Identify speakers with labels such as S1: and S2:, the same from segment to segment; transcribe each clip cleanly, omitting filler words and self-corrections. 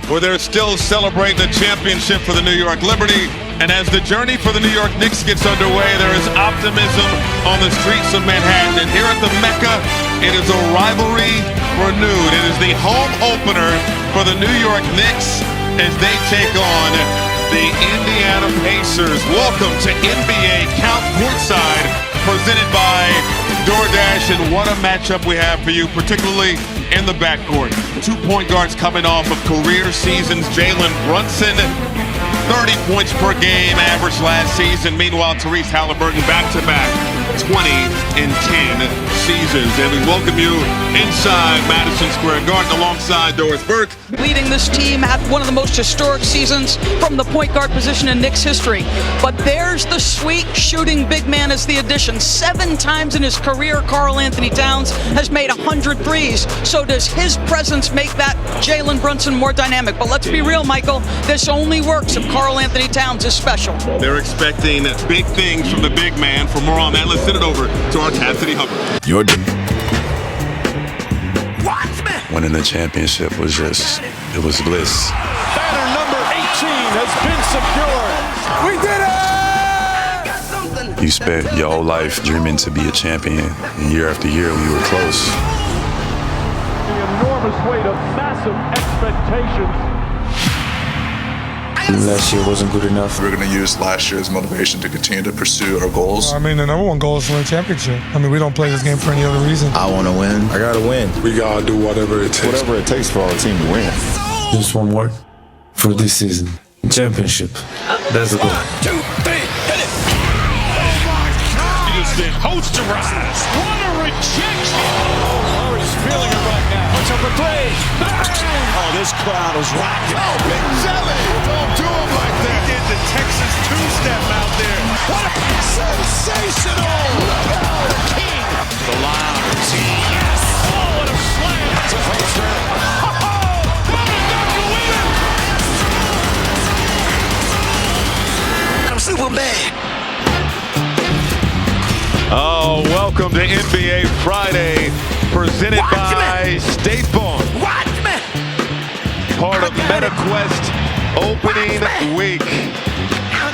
S1: where they're still celebrating the championship for the New York Liberty. And as the journey for the New York Knicks gets underway, there is optimism on the streets of Manhattan. And here at the Mecca, it is a rivalry renewed. It is the home opener for the New York Knicks as they take on the Indiana Pacers. Welcome to NBA Count Courtside, presented by DoorDash. And what a matchup we have for you, particularly in the backcourt. 2 point guards coming off of career seasons. Jalen Brunson, 30 points per game average last season. Meanwhile, Tyrese Halliburton back-to-back 20 and 10 seasons. And we welcome you inside Madison Square Garden alongside Doris Burke.
S2: Leading this team at one of the most historic seasons from the point guard position in Knicks history. But there's the sweet shooting big man as the addition. 7 times in his career, Karl Anthony Towns has made 100 threes. So does his presence make that Jalen Brunson more dynamic? But let's be real, Michael, this only works if Karl Anthony Towns is special.
S1: They're expecting big things from the big man. For more on that, let's send it over to our Cassidy Hubbard.
S3: Winning the championship was just, it was bliss.
S4: Banner number 18 has been secured. We did it!
S3: You spent your whole life dreaming to be a champion, and year after year we were close.
S4: The enormous weight of massive expectations.
S5: Last year wasn't good enough.
S6: We're going to use last year's motivation to continue to pursue our goals.
S7: I mean, the number one goal is to win a championship. I mean, we don't play this game for any other reason.
S5: I want to win. I got to win.
S8: We got to do whatever it takes.
S5: Whatever it takes for our team to win.
S8: Just one word for this season. Championship. That's the goal.
S4: 1, 2, 3, hit it! Oh my God! Houston, posterize. What a rejection! Murray's feeling it right now. Puts up a three. Bang! Oh, this crowd is rocking. Oh, Big Jelly! Don't do him like that. Did the Texas two-step out there. What a sensational! Look out, the king! The Lions. Yes! Oh, what a slam! That's a poster. Oh, that enough to win it!
S5: I'm super bad.
S1: Oh, welcome to NBA Friday, presented by State Farm. Part of MetaQuest opening week.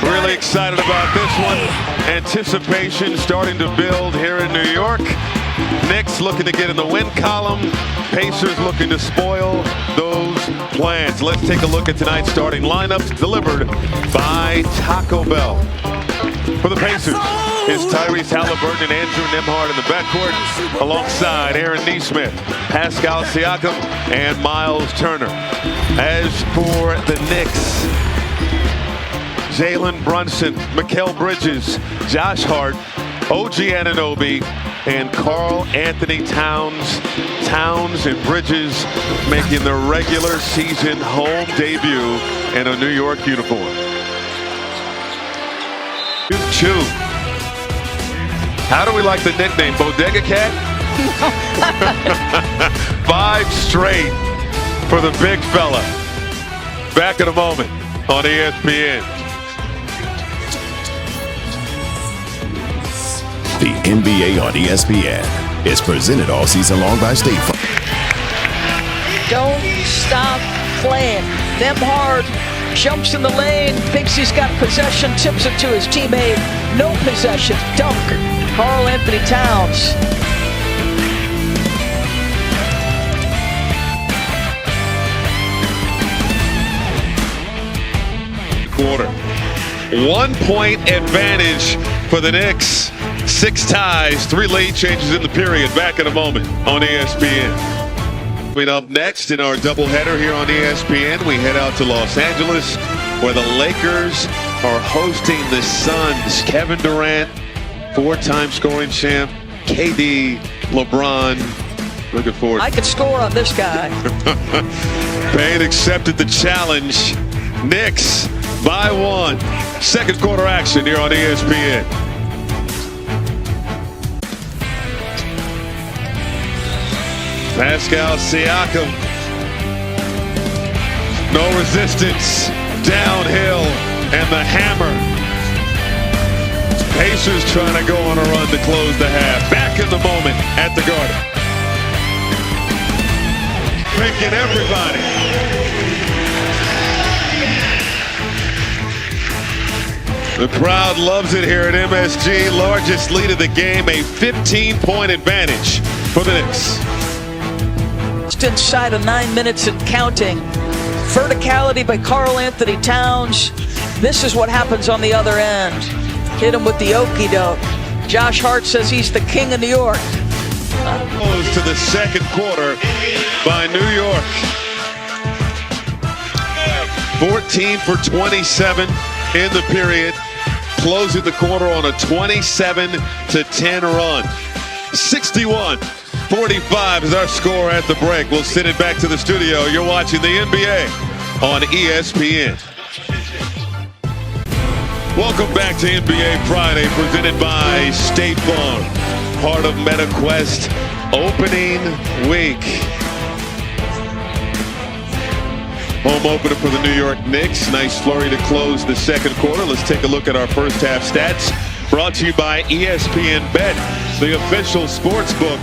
S1: Really excited about this one. Anticipation starting to build here in New York. Knicks looking to get in the win column. Pacers looking to spoil those plans. Let's take a look at tonight's starting lineups delivered by Taco Bell. For the Pacers, it's Tyrese Halliburton and Andrew Nembhard in the backcourt, alongside Aaron Nesmith, Pascal Siakam, and Miles Turner. As for the Knicks, Jalen Brunson, Mikal Bridges, Josh Hart, OG Anunoby, and Karl Anthony Towns. Towns and Bridges making their regular season home debut in a New York uniform. Chew. How do we like the nickname? Bodega Cat? 5 straight for the big fella. Back in a moment on ESPN.
S9: The NBA on ESPN is presented all season long by State Farm.
S2: Don't stop playing. Nembhard jumps in the lane, thinks he's got possession, tips it to his teammate. No possession, dunk. Karl Anthony Towns.
S1: Quarter. 1 point advantage for the Knicks. 6 ties, 3 late changes in the period. Back in a moment on ESPN. Coming up next in our doubleheader here on ESPN, we head out to Los Angeles, where the Lakers are hosting the Suns. Kevin Durant, 4-time scoring champ, KD, LeBron. Looking forward.
S2: I could score on this guy.
S1: Payne accepted the challenge. Knicks by 1. Second quarter action here on ESPN. Pascal Siakam. No resistance. Downhill. And the hammer. Pacers trying to go on a run to close the half. Back in the moment at the Garden. Picking everybody. The crowd loves it here at MSG. Largest lead of the game, a 15-point advantage for the Knicks.
S2: Just inside of 9 minutes and counting. Verticality by Karl Anthony Towns. This is what happens on the other end. Hit him with the okie doke. Josh Hart says he's the king of New York.
S1: Close to the second quarter by New York. 14 for 27 in the period. Closing the quarter on a 27-10 run. 61-45 is our score at the break. We'll send it back to the studio. You're watching the NBA on ESPN. Welcome back to NBA Friday, presented by State Farm, part of MetaQuest opening week. Home opener for the New York Knicks. Nice flurry to close the second quarter. Let's take a look at our first half stats. Brought to you by ESPN Bet, the official sports book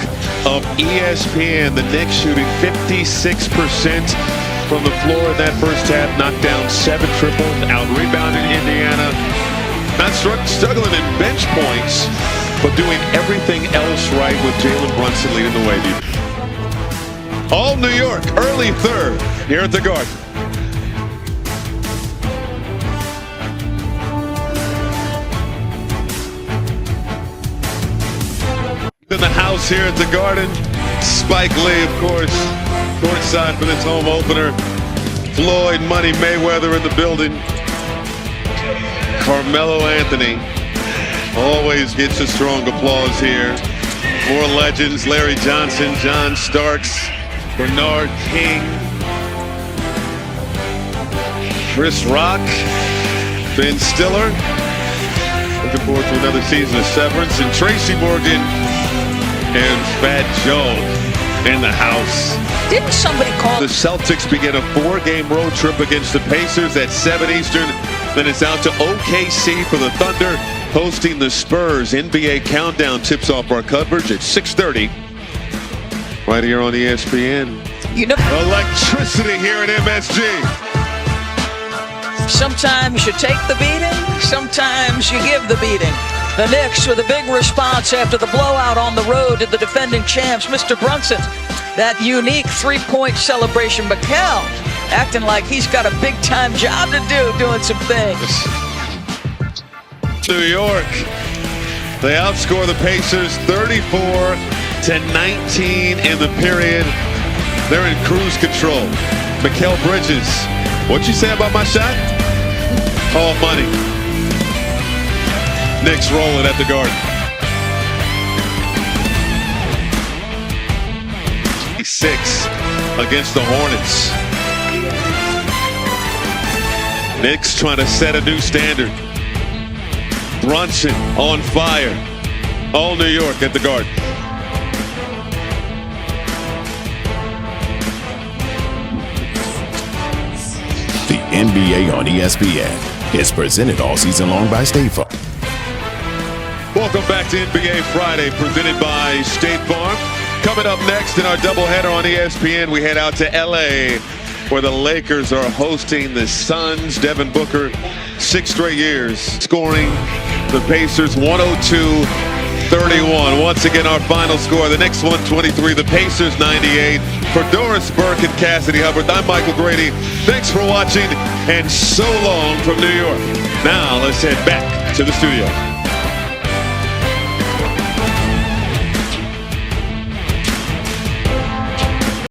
S1: of ESPN. The Knicks shooting 56% from the floor in that first half. Knocked down 7 triples, out-rebounded Indiana. Not struggling in bench points, but doing everything else right with Jalen Brunson leading the way. All New York, early third here at the Garden. In the house here at the Garden, Spike Lee, of course, courtside for this home opener. Floyd Money Mayweather in the building. Carmelo Anthony always gets a strong applause here. More legends: Larry Johnson, John Starks, Bernard King, Chris Rock, Ben Stiller. Looking forward to another season of Severance. And Tracy Morgan and Fat Joe in the house.
S2: Didn't somebody call?
S1: The Celtics begin a 4-game road trip against the Pacers at 7 Eastern. Then it's out to OKC for the Thunder, hosting the Spurs. NBA Countdown tips off our coverage at 6:30. Right here on ESPN.
S2: You know,
S1: electricity here at MSG.
S2: Sometimes you take the beating, sometimes you give the beating. The Knicks with a big response after the blowout on the road to the defending champs, Mr. Brunson. That unique three-point celebration. Mikal acting like he's got a big-time job to do, doing some things.
S1: New York, they outscore the Pacers 34-19 in the period. They're in cruise control. Mikal Bridges, what'd you say about my shot? All money. Knicks rolling at the Garden. 6 against the Hornets. Knicks trying to set a new standard. Brunson on fire. All New York at the Garden.
S9: The NBA on ESPN is presented all season long by State Farm.
S1: Welcome back to NBA Friday, presented by State Farm. Coming up next in our doubleheader on ESPN, we head out to LA, where the Lakers are hosting the Suns. Devin Booker, 6 straight years, scoring the Pacers 102-31. Once again, our final score, the Knicks 123, the Pacers 98. For Doris Burke and Cassidy Hubbard, I'm Michael Grady. Thanks for watching, and so long from New York. Now let's head back to the studio.